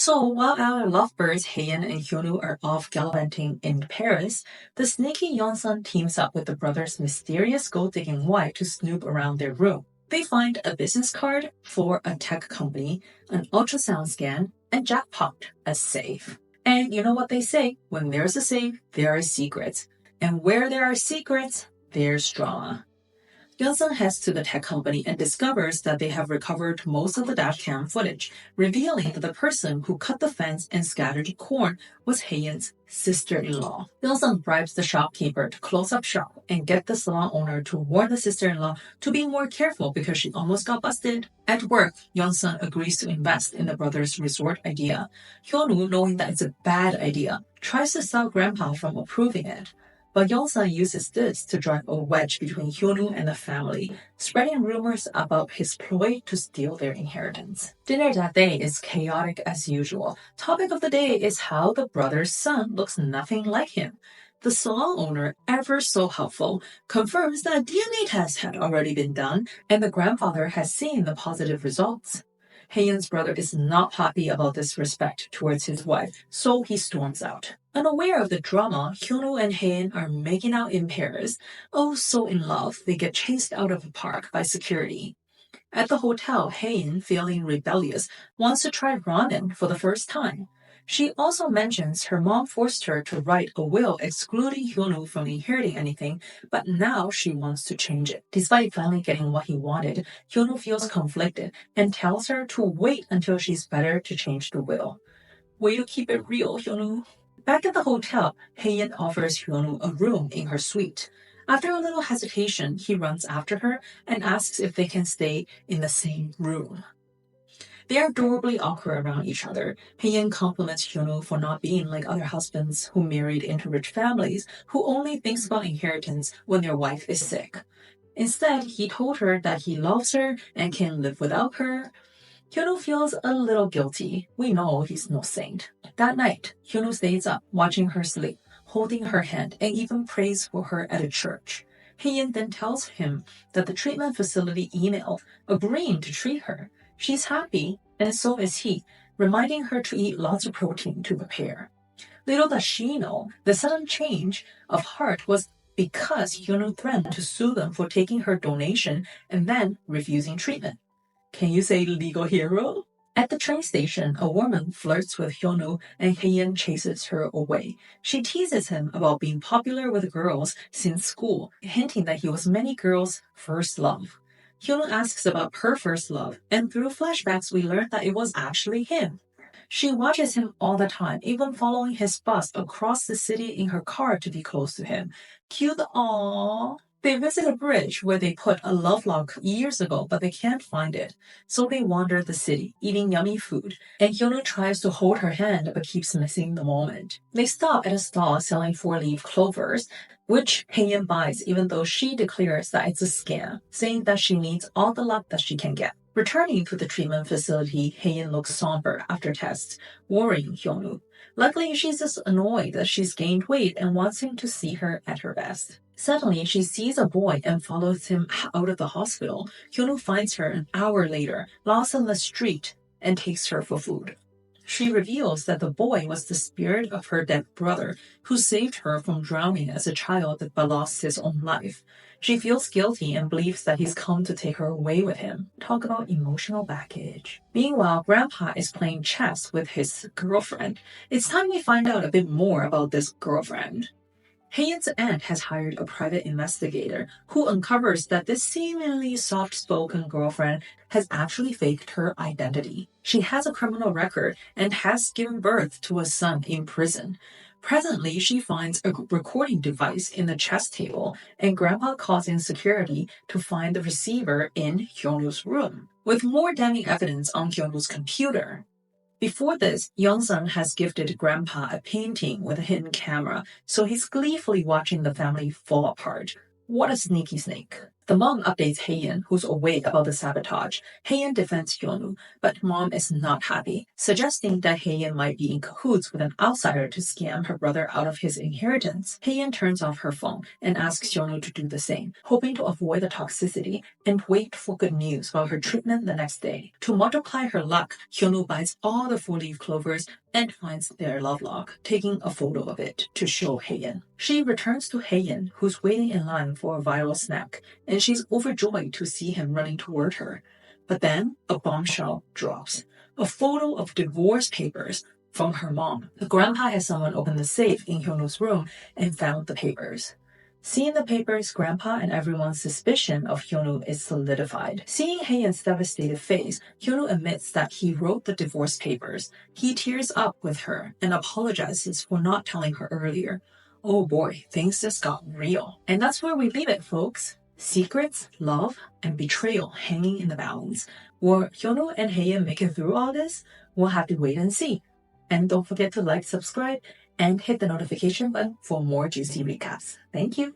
So while our lovebirds Hae-in and Hyun-woo are off gallivanting in Paris, the sneaky Yeon-sun teams up with the brothers' mysterious gold-digging wife to snoop around their room. They find a business card for a tech company, an ultrasound scan, and jackpot, a safe. And you know what they say? When there's a safe, there are secrets. And where there are secrets, there's drama. Yeon-sun heads to the tech company and discovers that they have recovered most of the dashcam footage, revealing that the person who cut the fence and scattered corn was Hae-in's sister-in-law. Yeon-sun bribes the shopkeeper to close up shop and get the salon owner to warn the sister-in-law to be more careful because she almost got busted. At work, Yeon-sun agrees to invest in the brothers' resort idea. Hyun-woo, knowing that it's a bad idea, tries to stop Grandpa from approving it. But Yeon-sun uses this to drive a wedge between Hyun-woo and the family, spreading rumors about his ploy to steal their inheritance. Dinner that day is chaotic as usual. Topic of the day is how the brother's son looks nothing like him. The salon owner, ever so helpful, confirms that a DNA test had already been done and the grandfather has seen the positive results. Hae-in's brother is not happy about this respect towards his wife, so he storms out. Unaware of the drama, Hyun-woo and Hae-in are making out in Paris. Oh, so in love, they get chased out of the park by security. At the hotel, Hae-in, feeling rebellious, wants to try ramen for the first time. She also mentions her mom forced her to write a will excluding Hyun-woo from inheriting anything, but now she wants to change it. Despite finally getting what he wanted, Hyun-woo feels conflicted and tells her to wait until she's better to change the will. Way to keep it real, Hyun-woo. Back at the hotel, Hae-in offers Hyun-woo a room in her suite. After a little hesitation, he runs after her and asks if they can stay in the same room. They are adorably awkward around each other. Hae-in compliments Hyun-woo for not being like other husbands who married into rich families, who only thinks about inheritance when their wife is sick. Instead, he told her that he loves her and can live without her. Hyun-woo feels a little guilty. We know he's no saint. That night, Hyun-woo stays up, watching her sleep, holding her hand, and even prays for her at a church. Hae-in then tells him that the treatment facility emailed, agreeing to treat her. She's happy, and so is he, reminding her to eat lots of protein to prepare. Little does she know, the sudden change of heart was because Hyun-woo threatened to sue them for taking her donation and then refusing treatment. Can you say legal hero? At the train station, a woman flirts with Hyun-woo and Hae-in chases her away. She teases him about being popular with girls since school, hinting that he was many girls' first love. Hyun-woo asks about her first love, and through flashbacks we learn that it was actually him. She watches him all the time, even following his bus across the city in her car to be close to him. Cute, aww. They visit a bridge where they put a lovelock years ago, but they can't find it. So they wander the city, eating yummy food, and Hyun-woo tries to hold her hand but keeps missing the moment. They stop at a stall selling 4-leaf clovers, which Hae-in buys even though she declares that it's a scam, saying that she needs all the luck that she can get. Returning to the treatment facility, Hae-in looks somber after tests, worrying Hyun-woo. Luckily, she's just annoyed that she's gained weight and wants him to see her at her best. Suddenly, she sees a boy and follows him out of the hospital. Hyun-woo finds her an hour later, lost on the street, and takes her for food. She reveals that the boy was the spirit of her dead brother, who saved her from drowning as a child but lost his own life. She feels guilty and believes that he's come to take her away with him. Talk about emotional baggage. Meanwhile, Grandpa is playing chess with his girlfriend. It's time we find out a bit more about this girlfriend. Hae-in's aunt has hired a private investigator who uncovers that this seemingly soft-spoken girlfriend has actually faked her identity. She has a criminal record and has given birth to a son in prison. Presently, she finds a recording device in the chess table, and Grandpa calls in security to find the receiver in Hyun-woo's room, with more damning evidence on Hyun-woo's computer. Before this, Yeon-sun has gifted Grandpa a painting with a hidden camera, so he's gleefully watching the family fall apart. What a sneaky snake. The mom updates Hae-in, who's awake about the sabotage. Hae-in defends Hyun-woo, but mom is not happy, suggesting that Hae-in might be in cahoots with an outsider to scam her brother out of his inheritance. Hae-in turns off her phone and asks Hyun-woo to do the same, hoping to avoid the toxicity and wait for good news about her treatment the next day. To multiply her luck, Hyun-woo buys all the four-leaf clovers and finds their lovelock, taking a photo of it to show Hae-in. She returns to Hae-in, who's waiting in line for a viral snack, and she's overjoyed to see him running toward her. But then a bombshell drops. A photo of divorce papers from her mom. The grandpa has someone open the safe in Hyun-woo's room and found the papers. Seeing the papers, Grandpa and everyone's suspicion of Hyun-woo is solidified. Seeing Hae-in's devastated face, Hyun-woo admits that he wrote the divorce papers. He tears up with her and apologizes for not telling her earlier. Oh boy, things just got real. And that's where we leave it, folks. Secrets, love, and betrayal hanging in the balance. Will Hyun-woo and Hae-in make it through all this? We'll have to wait and see. And don't forget to like, subscribe, and hit the notification button for more juicy recaps. Thank you.